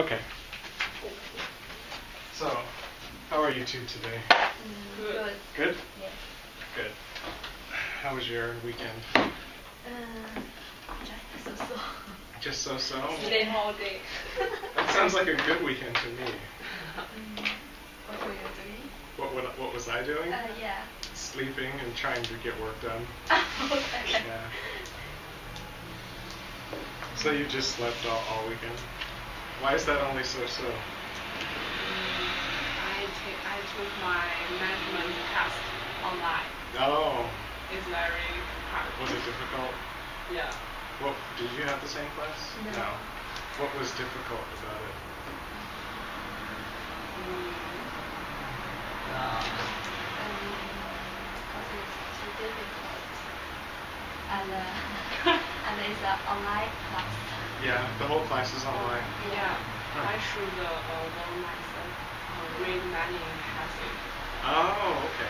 Okay. So, how are you two today? Good. Good? Yes. Good. How was your weekend? Just so-so. Just so-so? Stay all day. That sounds like a good weekend to me. What were you doing? What was I doing? Yeah. Sleeping and trying to get work done. Okay. Yeah. So you just slept all weekend? Why is that only so-so? I took my management test online. Oh. It's very hard. Was it difficult? Yeah. Well, did you have the same class? No. What was difficult about it? Because it's too difficult. And it's an online class. Yeah, the whole class is online. Yeah. Huh. I should learn myself, read many passages. Oh, okay.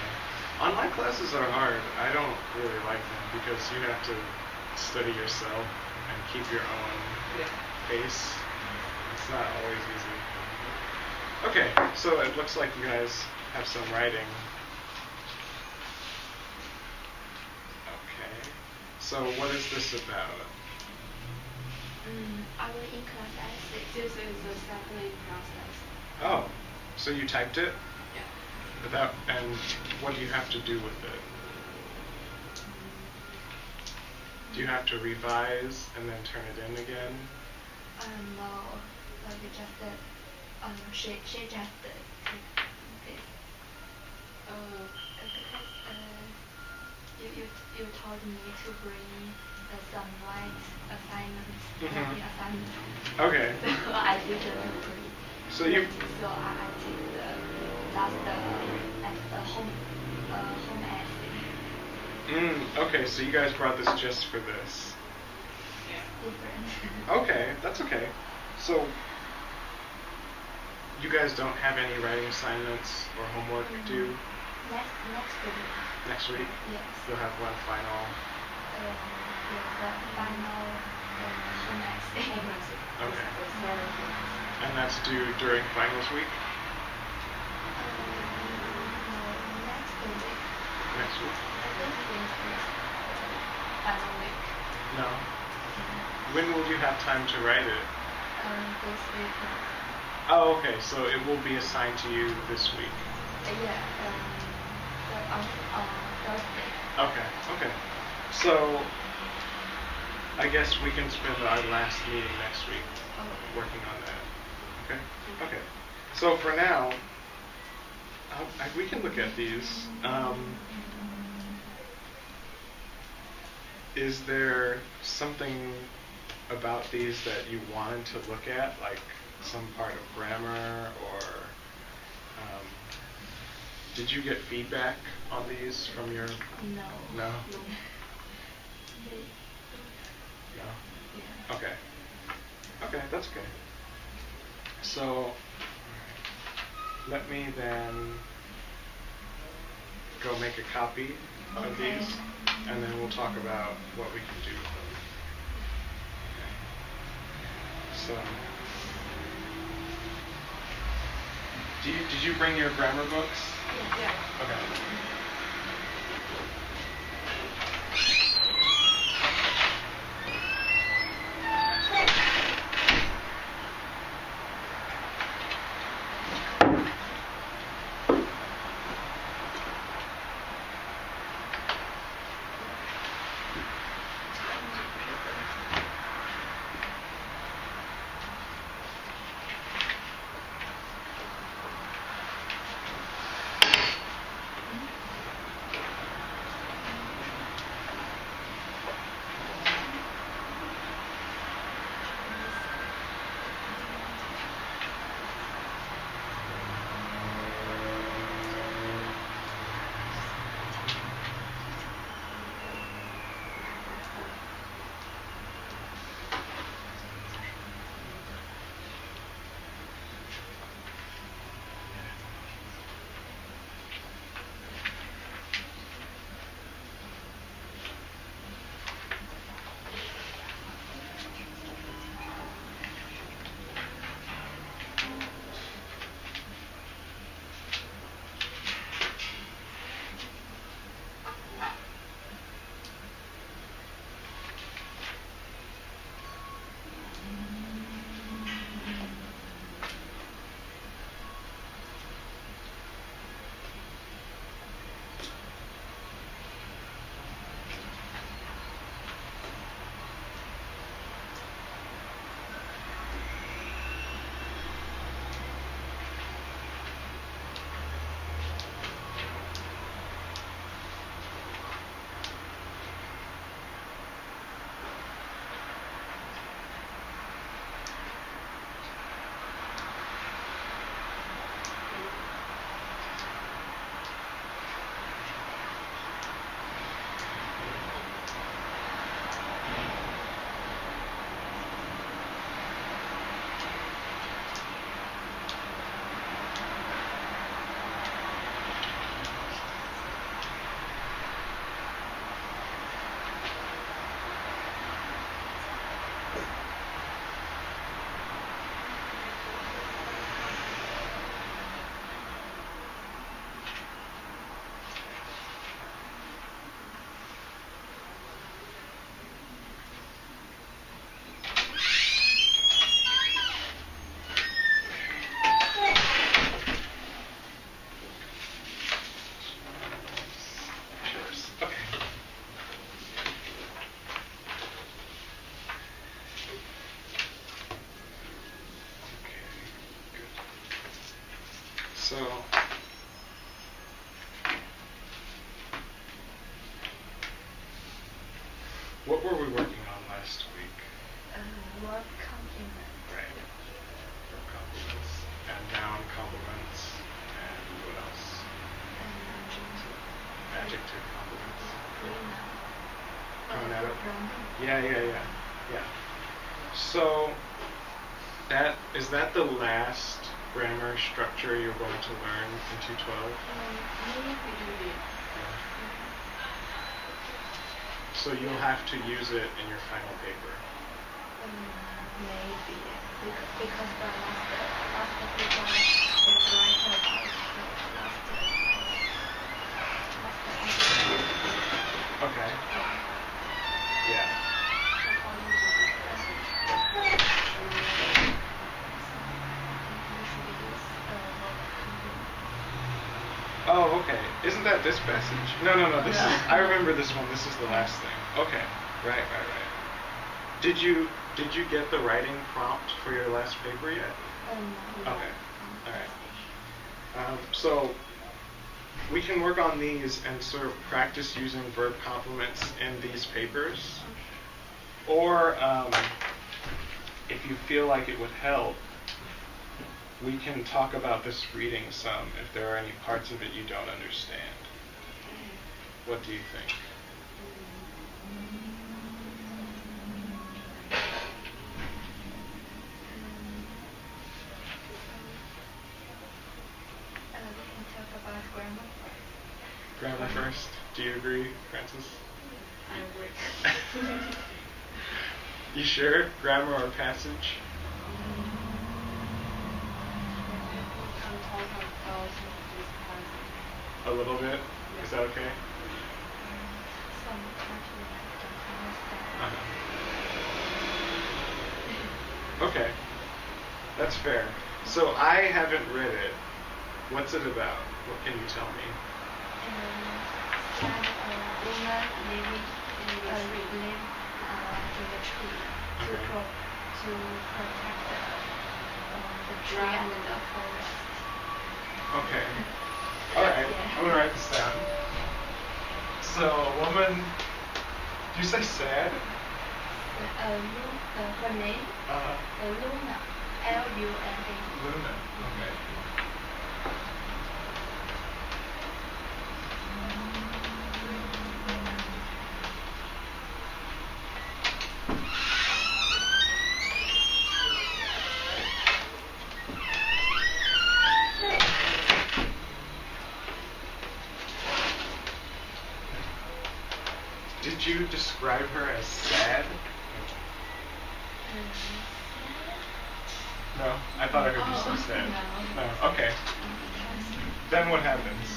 Online classes are hard. I don't really like them because you have to study yourself and keep your own pace. It's not always easy. Okay, so it looks like you guys have some writing. Okay. So what is this about? Our in-class essay. This is the sampling process. Oh, so you typed it? Yeah. And what do you have to do with it? Do you have to revise and then turn it in again? No, we just she just this. You told me to bring some white assignments. Assignments. Okay. So I didn't bring. So you. So I did the home essay. Okay, so you guys brought this just for this. Yeah. Different. Okay, that's okay. So you guys don't have any writing assignments or homework due? Next week. Next week? Yes. You'll have one final. Yes, the final home essay. Okay. And that's due during finals week? Next week. Next week? I think this is final week. No. When will you have time to write it? This week. Oh, okay. So it will be assigned to you this week. Yeah. On Thursday. Okay. So I guess we can spend our last meeting next week working on that. Okay. So for now, we can look at these. Is there something about these that you wanted to look at, like some part of grammar, or did you get feedback on these from your? No. No? No. No? Yeah. Okay, that's okay. So let me then go make a copy of these, and then we'll talk about what we can do with them. Okay. So, did you bring your grammar books? Yeah. Okay. So, what were we working on last week? Verb complement. Right. Verb complements and noun complements and what else? Adjective complements. Pronoun. Yeah. So is that the last grammar structure you're going to learn in 212? Maybe. So you'll have to use it in your final paper. Maybe because the last paper is right about last Okay. Yeah. Oh, okay. Isn't that this passage? No. This is. I remember this one. This is the last thing. Okay. Right. Did you get the writing prompt for your last paper yet? No. Okay. All right. So we can work on these and sort of practice using verb complements in these papers. Or if you feel like it would help, we can talk about this reading some if there are any parts of it you don't understand. What do you think? We can talk about grammar first. Grammar first. Do you agree, Francis? I agree. You sure? Grammar or passage? A little bit? Is that okay? Some actually I don't understand. Okay. That's fair. So I haven't read it. What's it about? What can you tell me? That a woman living in a tree to protect the tree and the forest. Okay. All right. I'm gonna write this down. So a woman. Do you say sad? Her name. Luna. Luna. Luna. Okay. Did you describe her as sad? No, I thought I heard you say sad. No. Okay. Then what happens?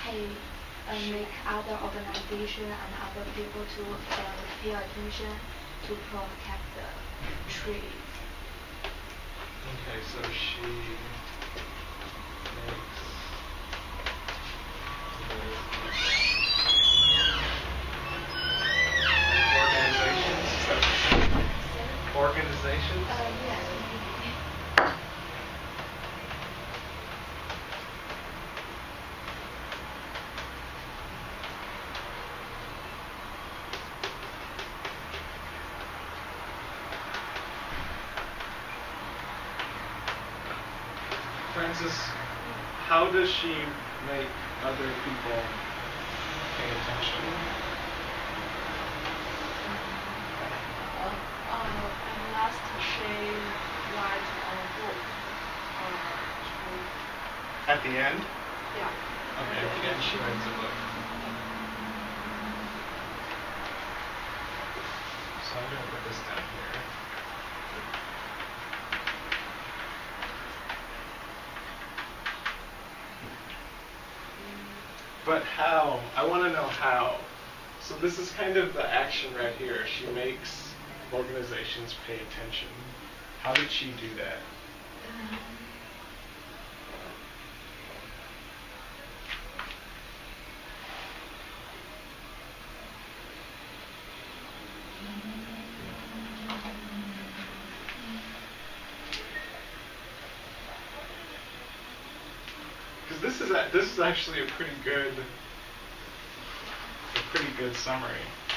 He make other organization and other people to pay attention to protect the trees. Okay, so she makes organizations. Is that what you're saying? Organizations? Yes. Francis, how does she make other people pay attention? And last she write a book. At the end? Yeah. Okay, at the end she writes a book. So I'm going to put this down here. But how? I want to know how. So this is kind of the action right here. She makes organizations pay attention. How did she do that? this is actually a pretty good summary.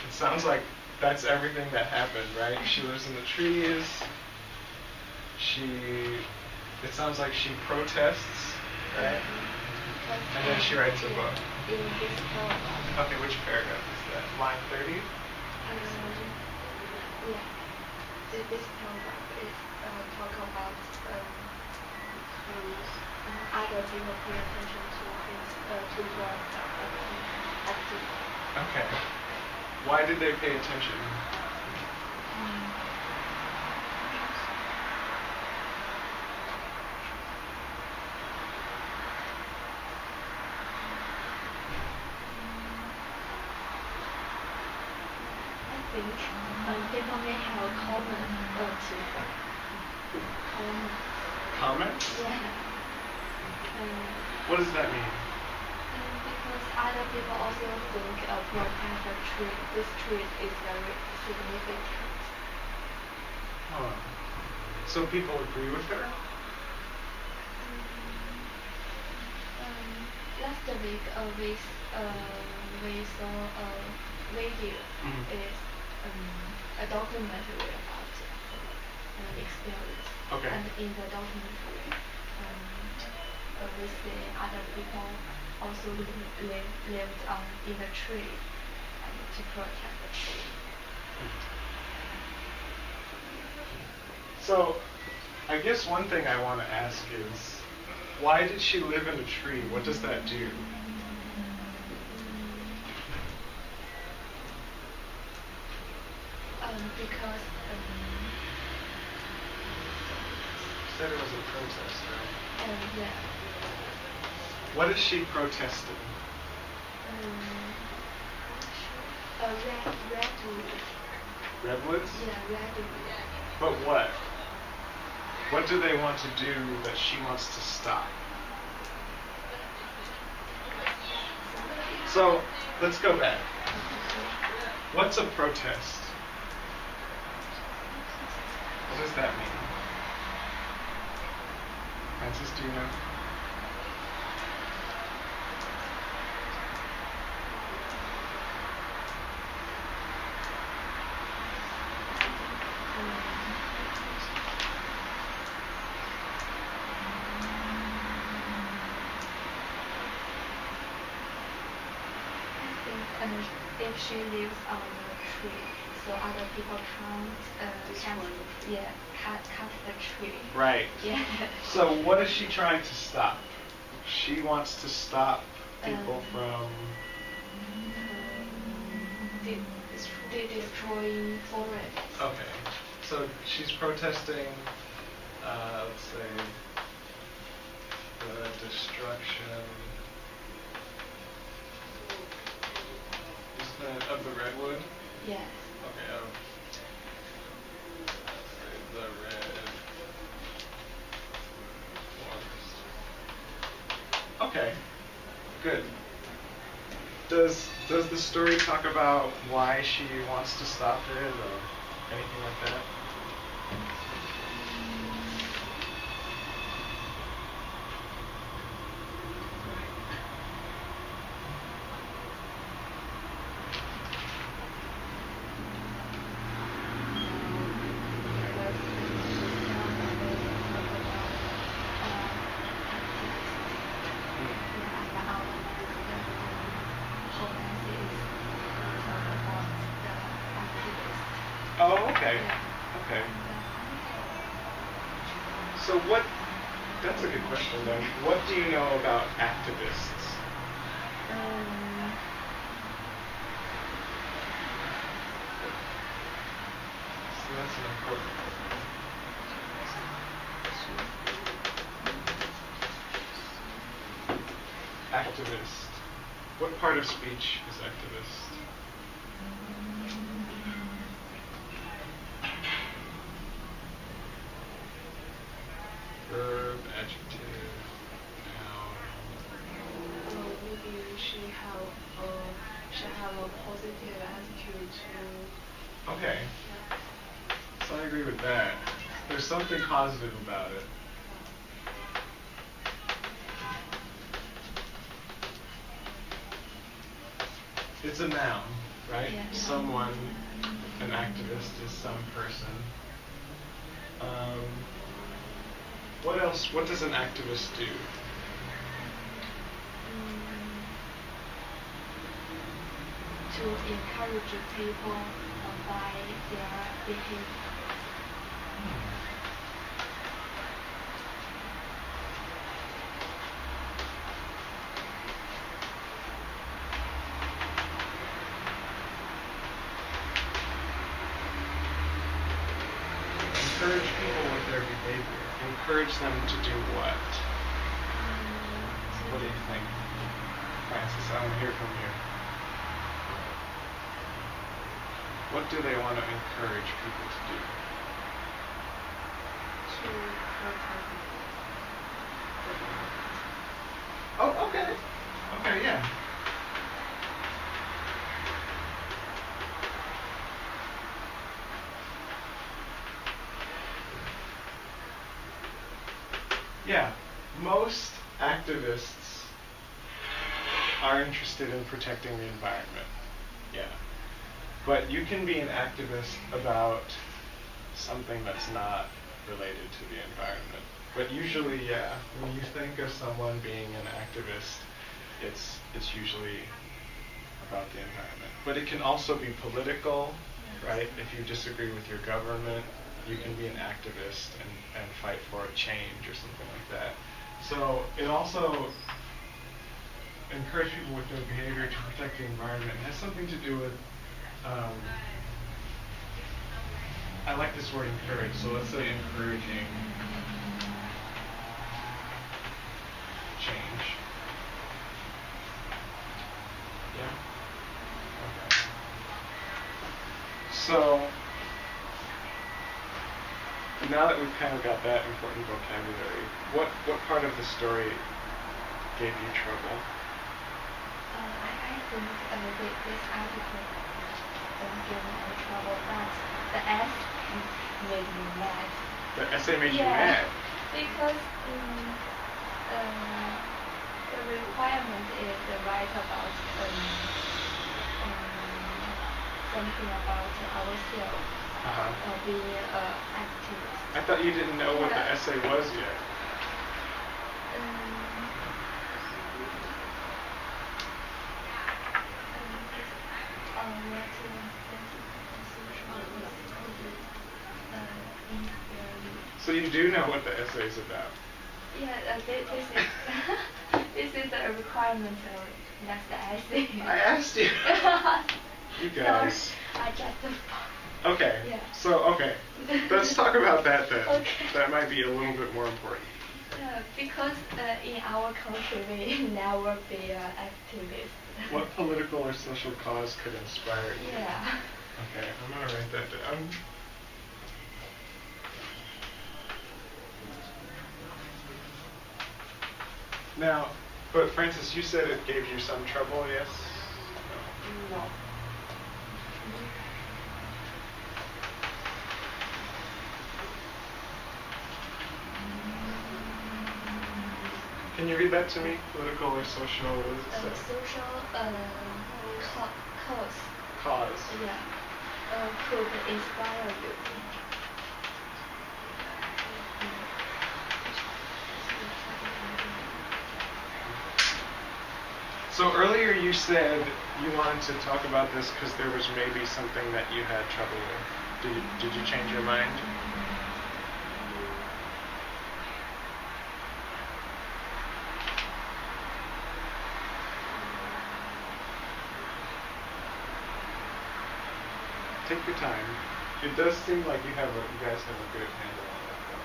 It sounds like that's everything that happened, right? She lives in the trees. It sounds like she protests, right? And then she writes a book. In this paragraph. Okay, which paragraph is that? Line 30? Yeah. This paragraph is talk about other people pay attention to his to your activity. Okay. Why did they pay attention? I think people may have a comment to her. Comments? Yeah. What does that mean? Because other people also think protect the tree. This tree is very significant. Huh. So people agree with her? Last week we saw a video. It's a documentary about her experience. Okay. And in the documentary, we see other people also lived in the tree to protect the tree. So, I guess one thing I want to ask is, why did she live in a tree? What does that do? You Because said it was a protest, right? yeah. What is she protesting? Redwood. Redwoods? Yeah, redwood. But what? What do they want to do that she wants to stop? So, let's go back. What's a protest? What does that mean? Francis, do you know? If she lives on the tree, so other people can't cut the tree. Right. Yeah. So what is she trying to stop? She wants to stop people from destroying forests. Okay. So she's protesting, let's say, the destruction of the redwood? Yes. Okay, the red forest. Okay, good. Does the story talk about why she wants to stop it or anything like that? Oh, okay. Okay. So that's a good question then. What do you know about activists? So that's an important activist. What part of speech is activist? Verb, adjective, noun. Maybe she have a positive attitude to. Okay. So I agree with that. There's something positive about it. it's a noun, right? Yeah. Someone, an activist is some person. What else? What does an activist do? To encourage people by their behavior. Encourage people with their behavior. Encourage them to do what? What do you think? Francis, I want to hear from you. What do they want to encourage people to do? To protest. Oh, okay. Okay, yeah. Yeah, most activists are interested in protecting the environment. Yeah. But you can be an activist about something that's not related to the environment. But usually, yeah, when you think of someone being an activist, it's usually about the environment. But it can also be political, right? If you disagree with your government, you can be an activist and fight for a change or something like that. So it also encourages people with their behavior to protect the environment. It has something to do with, I like this word encourage, so let's say encouraging change. Yeah? Okay. So, now that we've kind of got that important vocabulary, what part of the story gave you trouble? I think this article don't give me any trouble, but the S made me mad. The essay made you mad? Because the requirement is to write about something about ourselves being activist. I thought you didn't know what the essay was yet. So you do know what the essay is about? Yeah, this is a requirement of next essay. I asked you. You guys. Sorry, I just. Okay. Yeah. So okay, let's talk about that then. Okay. That might be a little bit more important. Because in our country we never be activists. What political or social cause could inspire you? Yeah. Okay, I'm gonna write that down. Now, but Francis, you said it gave you some trouble, yes? No. Can you read that to me? Political or social? What does it say? Social cause. Cause. Yeah. Could inspire you. So earlier you said you wanted to talk about this because there was maybe something that you had trouble with. Did you change your mind? Take your time. It does seem like you guys have a good handle on that, though.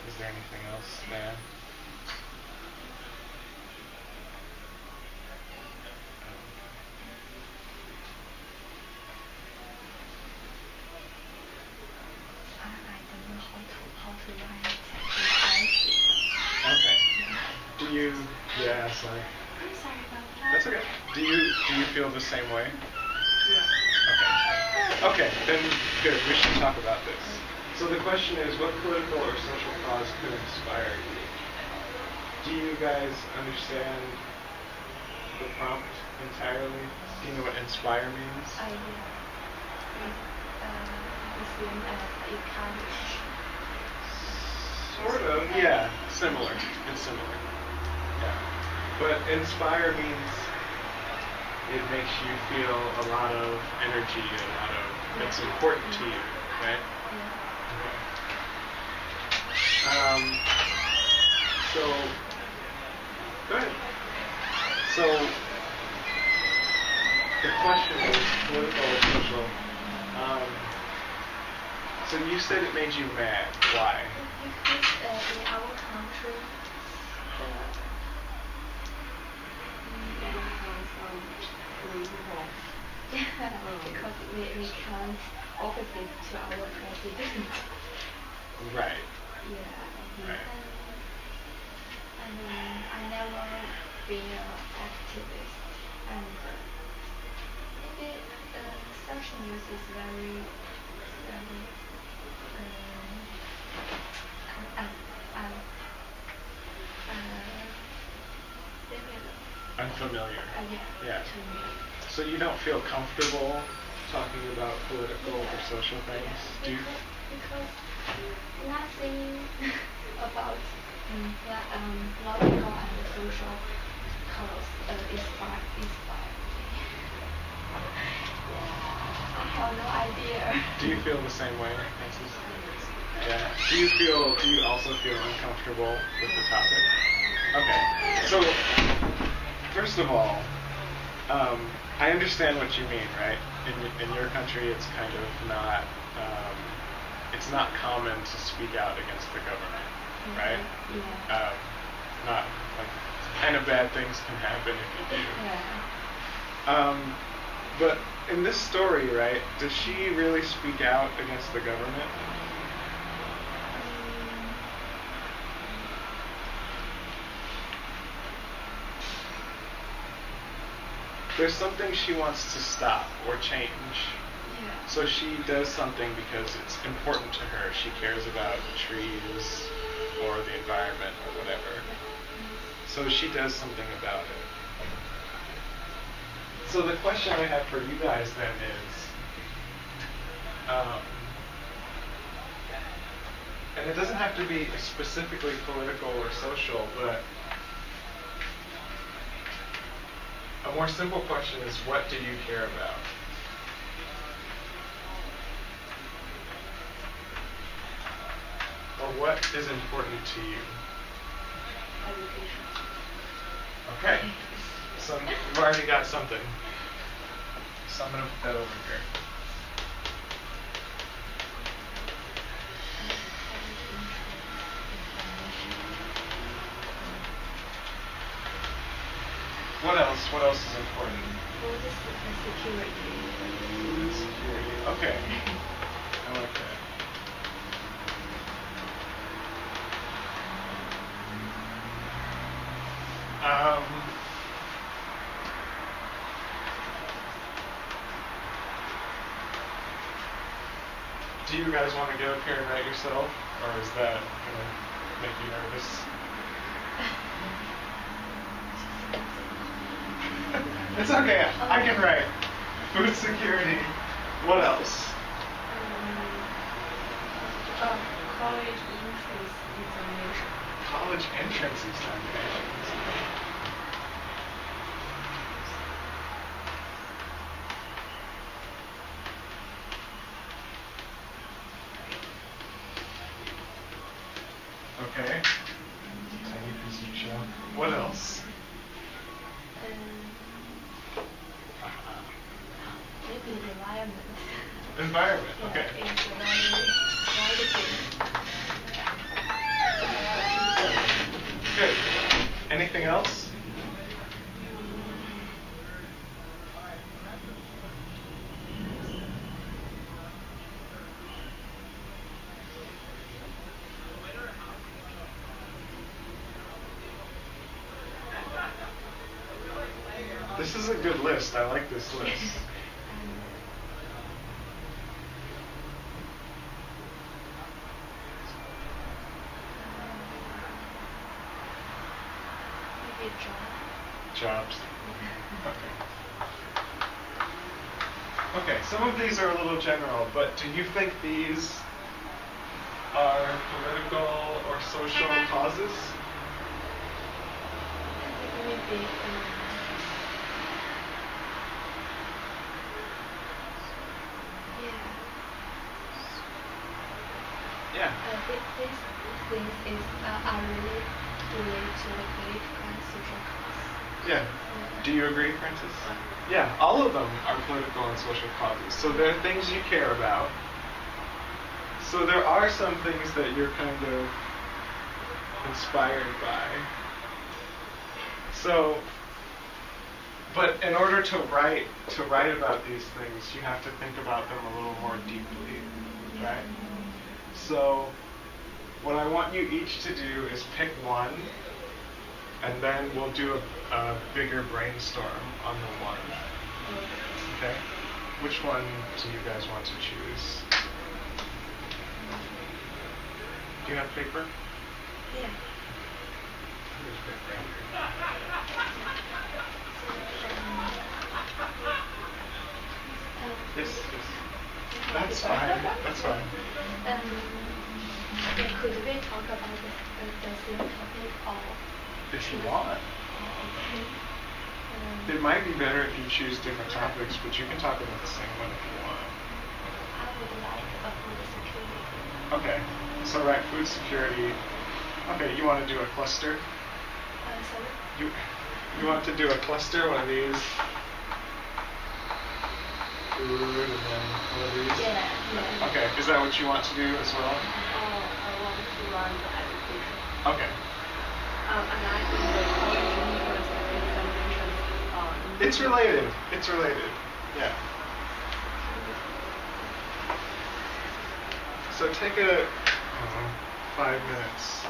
Is there anything else there? sorry. I'm sorry about that. That's okay. Do you feel the same way? Yeah. Okay. Okay, then good. We should talk about this. So the question is, what political or social cause could inspire you? Do you guys understand the prompt entirely? Do you know what inspire means? I the same as encourage. Sort of, yeah. Similar. It's similar. Yeah. But inspire means it makes you feel a lot of energy, it's important to you, right? Yeah. Okay. So, go ahead. So, the question is political or social. So you said it made you mad. Why? Because in our country, because we can't opposite to our president. Right. Yeah. Right. And I never been an activist, and maybe social news is very Unfamiliar. Yeah. To me. So you don't feel comfortable talking about political or social things, do you? Because nothing about political and social cause inspire me. I have no idea. Do you feel the same way, Francis? Yeah. Do you also feel uncomfortable with the topic? Okay. So, first of all, I understand what you mean, right? In your country, it's kind of not, it's not common to speak out against the government, right? Yeah. Not like kind of bad things can happen if you do. Yeah. But in this story, right, does she really speak out against the government? There's something she wants to stop or change. Yeah. So she does something because it's important to her. She cares about trees or the environment or whatever. So she does something about it. So the question I have for you guys then is, and it doesn't have to be specifically political or social, but a more simple question is, what do you care about? Or what is important to you? Education. Okay. So we've already got something. So I'm going to put that over here. What else? What else is important? Food security. Food security. Okay. I like that. Do you guys want to get up here and write yourself, or is that going to make you nervous? It's okay. I can write. Food security. What else? College entrance examination. College entrance examinations. Okay. Tiny piece of shell. What else? Maybe environment. Environment. Okay. Yeah, it's very Good. Anything else? This is a good list. I like this list. Maybe Jobs. Okay, some of these are a little general, but do you think these are political or social causes? maybe Yeah. These things are really related to the political and social cause. Yeah. Do you agree, Francis? Yeah, all of them are political and social causes. So they're things you care about. So there are some things that you're kind of inspired by. So, but in order to write about these things, you have to think about them a little more deeply, right? So, what I want you each to do is pick one, and then we'll do a bigger brainstorm on the one. Okay? Which one do you guys want to choose? Do you have paper? Yeah. Yes. That's fine. That's fine. Could we talk about the same topic or? If you want. It might be better if you choose different topics, but you can talk about the same one if you want. I would like food security. Okay. So right, food security. Okay, you want to do a cluster? Sorry? You want to do a cluster, one of these? Food and then one of these? Yeah. Okay, is that what you want to do as well? I want to run the education. Okay. And I think the college university examinations. It's related. It's related. Yeah. So take 5 minutes.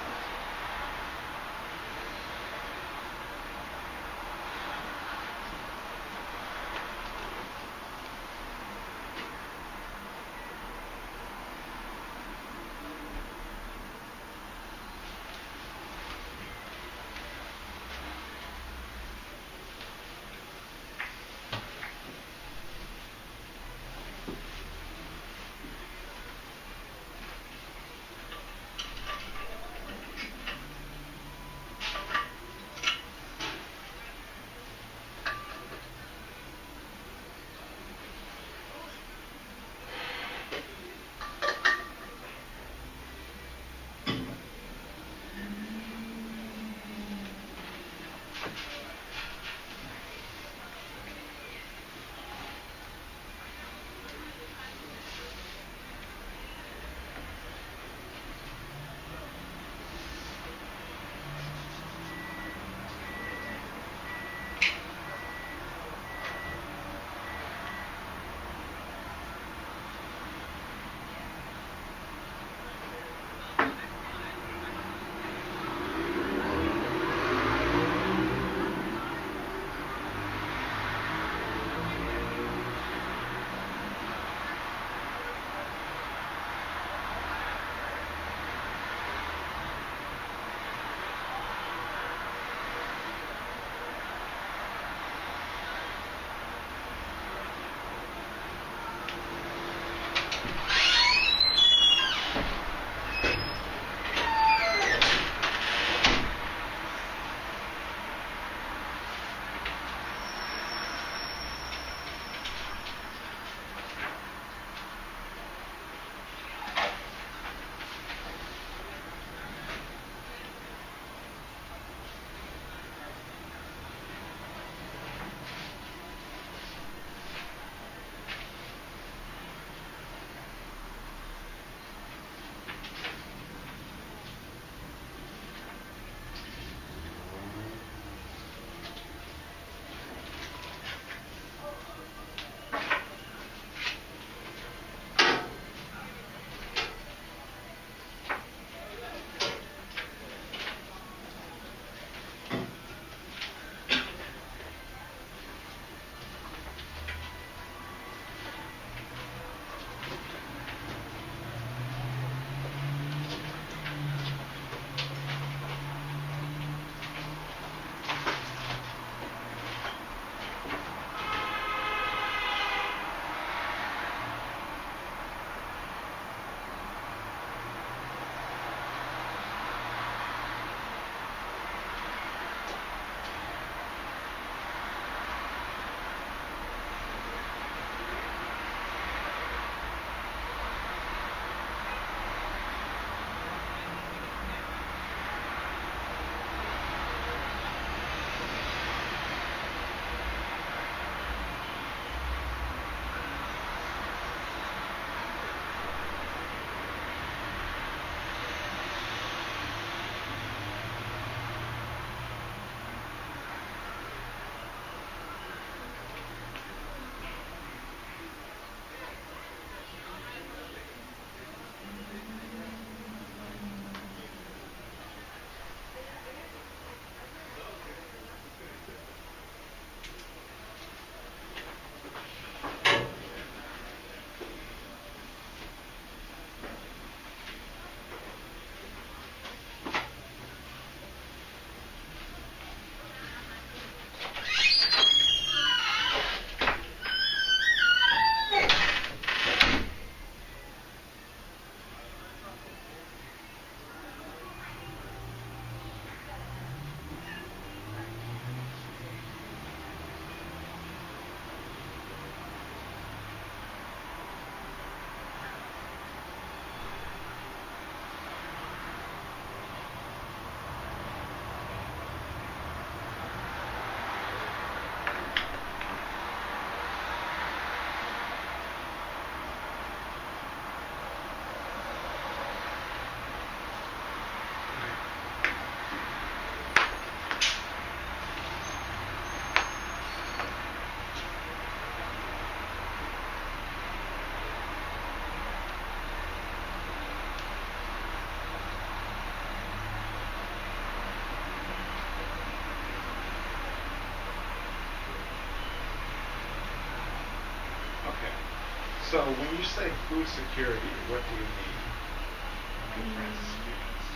So when you say food security, what do you mean? Different students.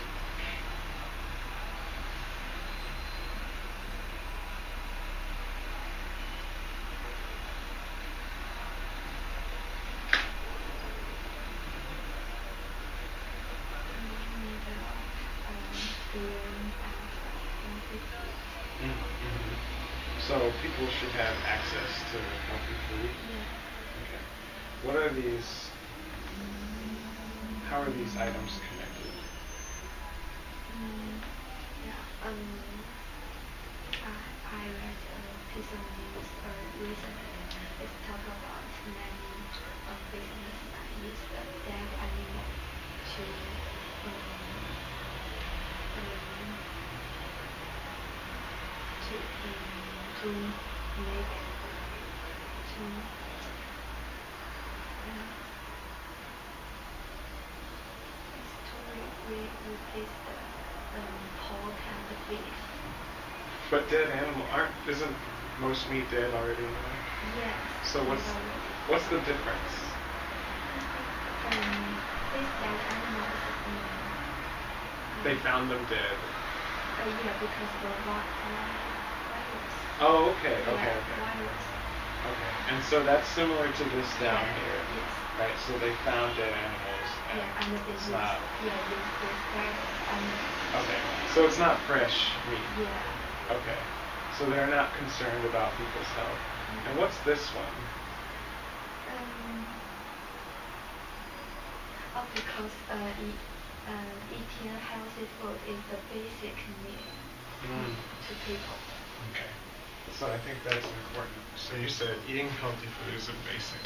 So people should have access to healthy food? Yeah. Okay. What are these, how are these items connected? Yeah, I read a piece of news recently. It's talk about many businessmen use the dead animal to to make to replace the pork and the beef. But dead animal isn't most meat dead already anyway? Yes. So what's the difference? These dead animals. They found them dead. Yeah, because the virus. Oh, okay. Virus. Okay. And so that's similar to this down here. Yes. Right. So they found dead animals. And they use this virus animals. Okay. So it's not fresh meat. Yeah. Okay. So they're not concerned about people's health. And what's this one? Because eating healthy food is the basic need to people. Okay. So I think that's important. So you said eating healthy food is a basic.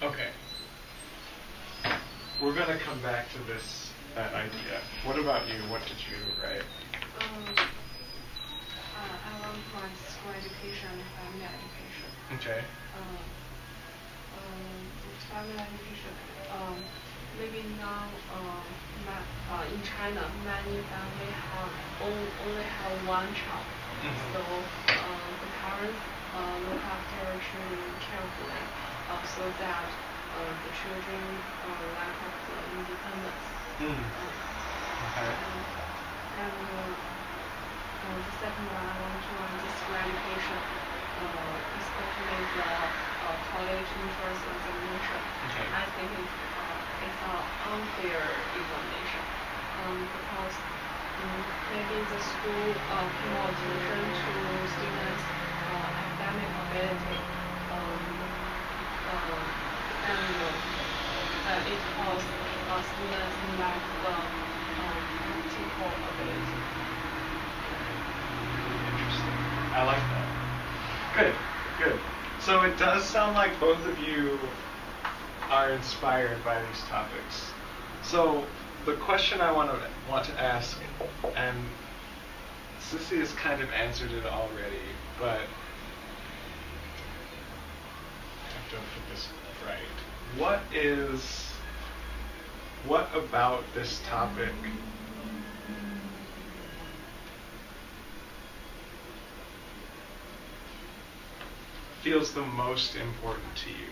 Okay. We're going to come back to that idea. What about you? What did you write? I want my school education and family education. Okay. Family education. Maybe now in China, many families only have one child. So the parents look after children carefully, so that the children lack of the independence. Okay. And the second one, I want to run this school education, especially the college entrance examination. Okay. I think it's an unfair examination because maybe the school pay more attention to students' academic ability, and it causes students lack the practical ability. Interesting. I like that. Good. So it does sound like both of you are inspired by these topics. So the question I want to ask, and Sissy has kind of answered it already, but I have to put this right. What about this topic feels the most important to you?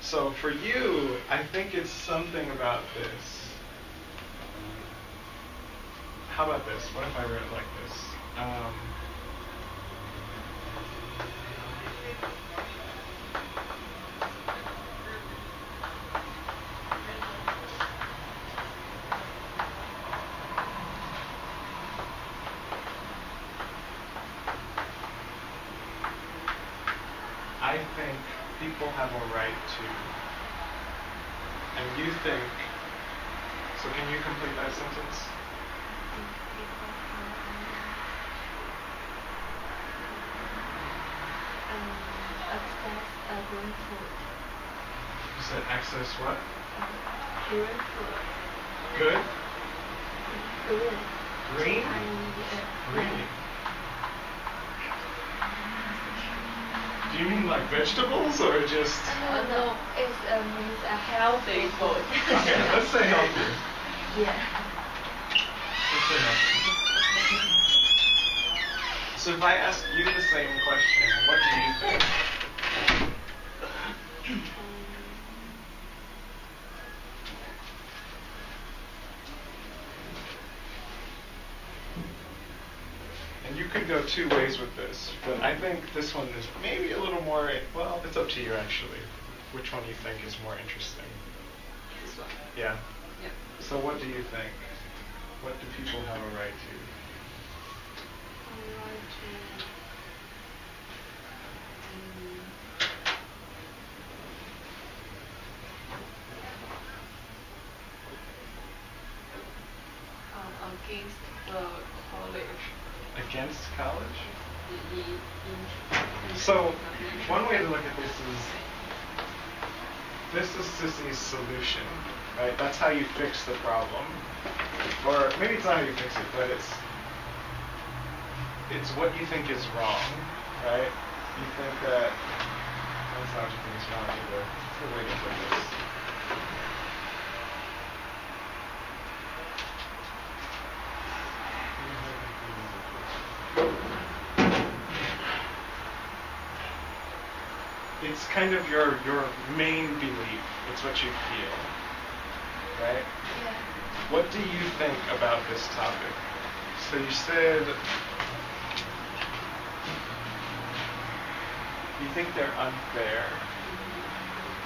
So for you, I think it's something about this. How about this? What if I wrote it like this? I think people have a right to, and you think, so can you complete that sentence? Access green food. You said access what? Green food. Good? Green. Green? Green. Do Do you mean like vegetables or just? No, it means a healthy food. Okay, let's say healthy. Yeah. Let's say healthy. So if I ask you the same question, what do you think? And you could go two ways with this, but I think this one is maybe a little more, well, it's up to you actually. Which one you think is more interesting? This one. Yeah. Yeah. So what do you think? What do people have a right to? Against the college. Against college? In So, one way to look at this is Sissy's solution, right? That's how you fix the problem. Or maybe it's not how you fix it, but it's what you think is wrong, right? You think that, that's not what you think is wrong either. That's the way to put this. It's kind of your main belief. It's what you feel, right? Yeah. What do you think about this topic? So you said you think they're unfair,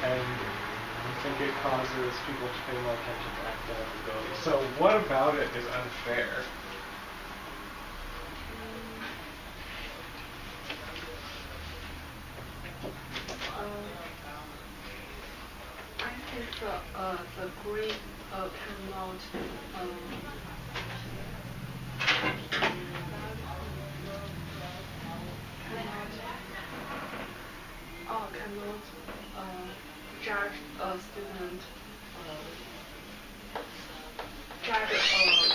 and you think it causes people to pay more attention to academic ability. So what about it is unfair? I think the grade cannot judge a student judge a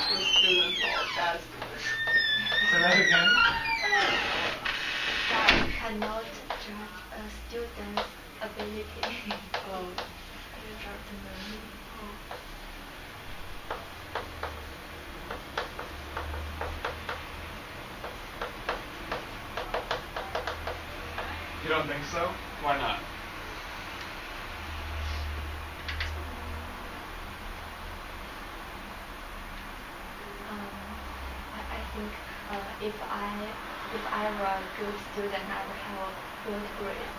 good student or bad student. Say that again. That cannot judge a student's ability. You don't think so? Why not? I think if I were a good student, I would have a good grade.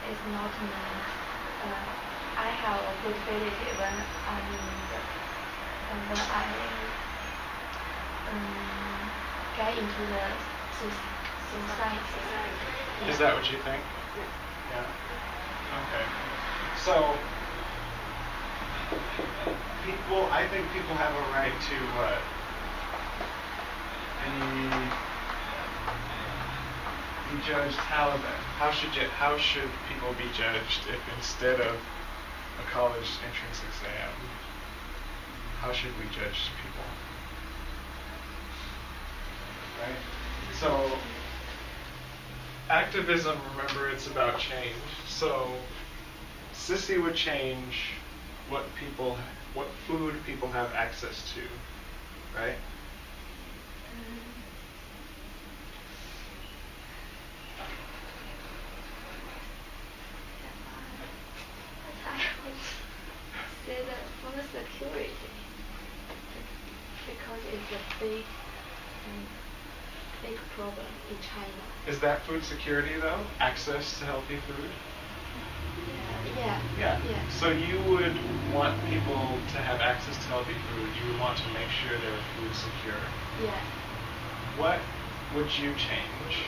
It's not mean I have a good ability when I get into the society. Yeah. Is that what you think? Yeah. Okay. So I think people have a right to be judged. How then? How should people be judged if instead of a college entrance exam, how should we judge people? Right? So activism, remember, it's about change. So Sissy would change what food people have access to, right? I would say that food security, because it's a big problem in China. Is that food security though? Access to healthy food? Yeah. So you would want people to have access to healthy food. You would want to make sure they're food secure. Yeah. What would you change?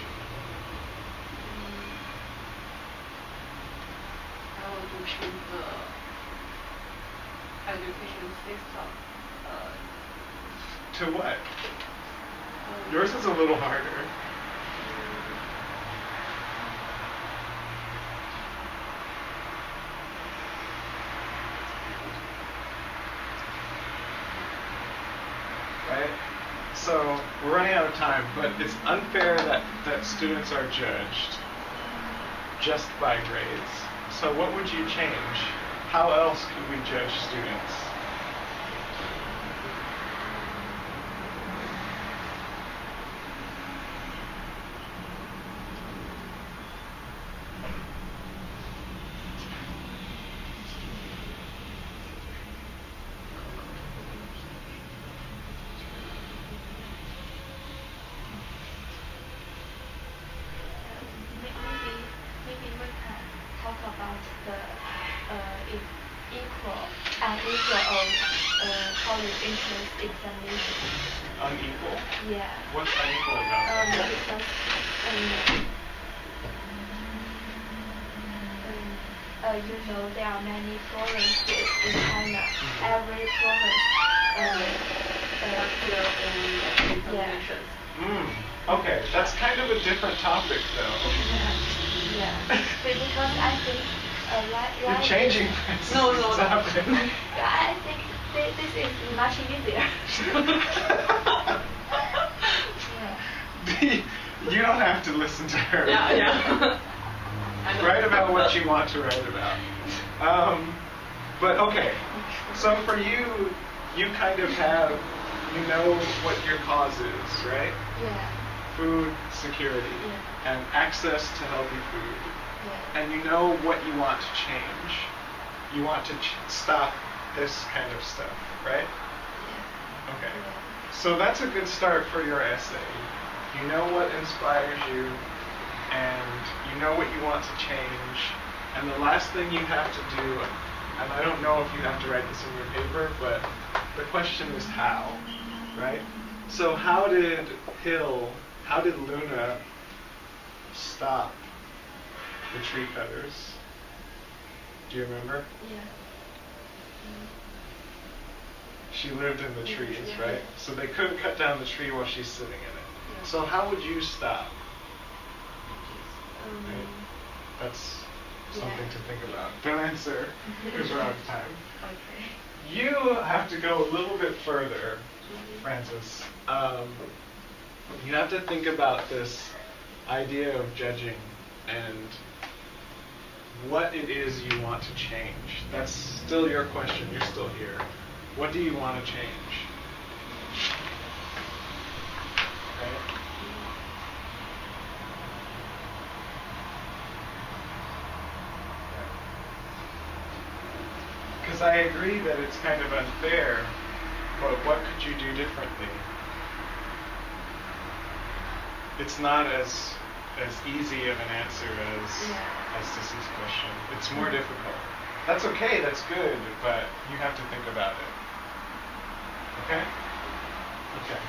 I want to change the education system. To what? Yours is a little harder. Right? So we're running out of time, but it's unfair that students are judged. just by grades. So what would you change? How else could we judge students? Maybe we can talk about the unequal of college entrance examination. Unequal? Yeah. What's unequal about that? Because you know there are many provinces in China. Every province have their own examinations. Okay, that's kind of a different topic, though. Yeah. Because I think You're changing No. topic. I think this is much easier. Yeah. You don't have to listen to her. Yeah. Write about what you want to write about. But okay, so for you, you kind of have, you know what your cause is, right? Yeah. Food security and access to healthy food. Yeah. And you know what you want to change. You want to stop this kind of stuff, right? Yeah. Okay. Yeah. So that's a good start for your essay. You know what inspires you, and you know what you want to change. And the last thing you have to do, and I don't know if you have to write this in your paper, but the question is how, right? So how did Luna stop the tree cutters? Do you remember? Yeah. She lived in the trees, Yeah. right? So they couldn't cut down the tree while she's sitting in it. Yeah. So how would you stop? Right? That's something to think about. Don't answer, because we're out of time. Okay. You have to go a little bit further, Francis. You have to think about this idea of judging and what it is you want to change. That's still your question. You're still here. What do you want to change? Right? Because I agree that it's kind of unfair, but what could you do differently? It's not as easy of an answer as Sissy's question. It's more difficult. That's okay, that's good, but you have to think about it. Okay? Okay.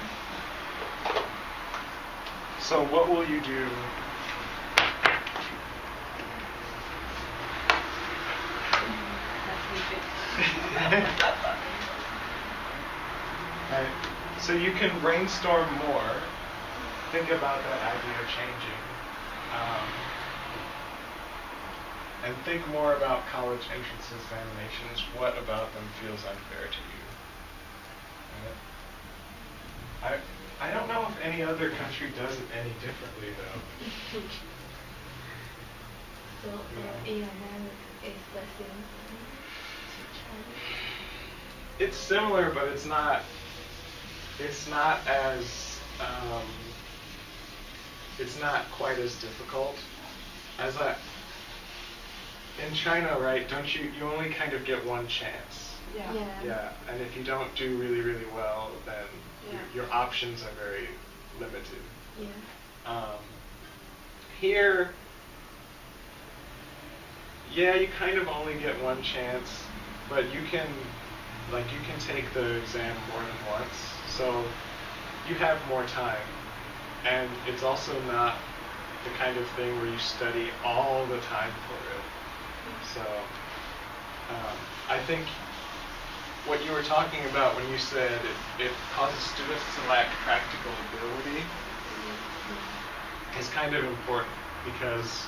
So what will you do? Right. So you can brainstorm more. Think about that idea of changing. And think more about college entrance examinations. What about them feels unfair to you? Right? I don't know if any other country does it any differently, though. So in America, it's the same thing. It's similar, but it's not as it's not quite as difficult as in China, right? Don't you only kind of get one chance? Yeah. Yeah, and if you don't do really, really well, then your options are very limited. Yeah. Here, you kind of only get one chance, but you can take the exam more than once, so you have more time. And it's also not the kind of thing where you study all the time for it. So I think what you were talking about when you said it causes students to lack practical ability is kind of important, because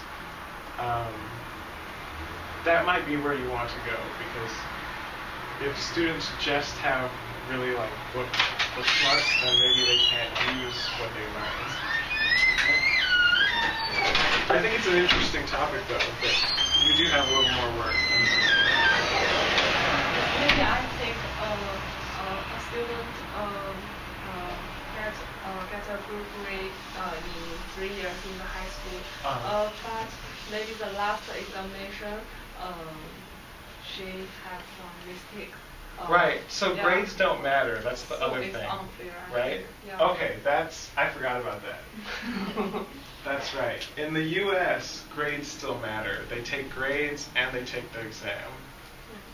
that might be where you want to go, because if students just have really book smarts, then maybe they can't use what they learned. I think it's an interesting topic, though, but you do have a little more work. Maybe I think a student get a good grade in 3 years in the high school, but maybe the last examination she had some mistake. Right. So grades don't matter. That's the other it's thing. Unfair, right? Yeah. Okay. I forgot about that. That's right. In the U.S., grades still matter. They take grades and they take the exam.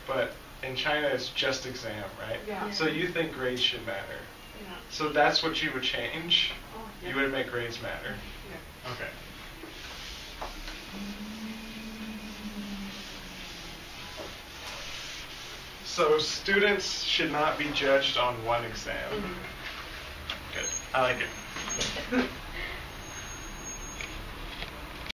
But in China, it's just exam, right? Yeah. So you think grades should matter. Yeah. So that's what you would change? Oh, yeah. You would make grades matter? Yeah. Okay. So students should not be judged on one exam. Mm-hmm. Good. I like it.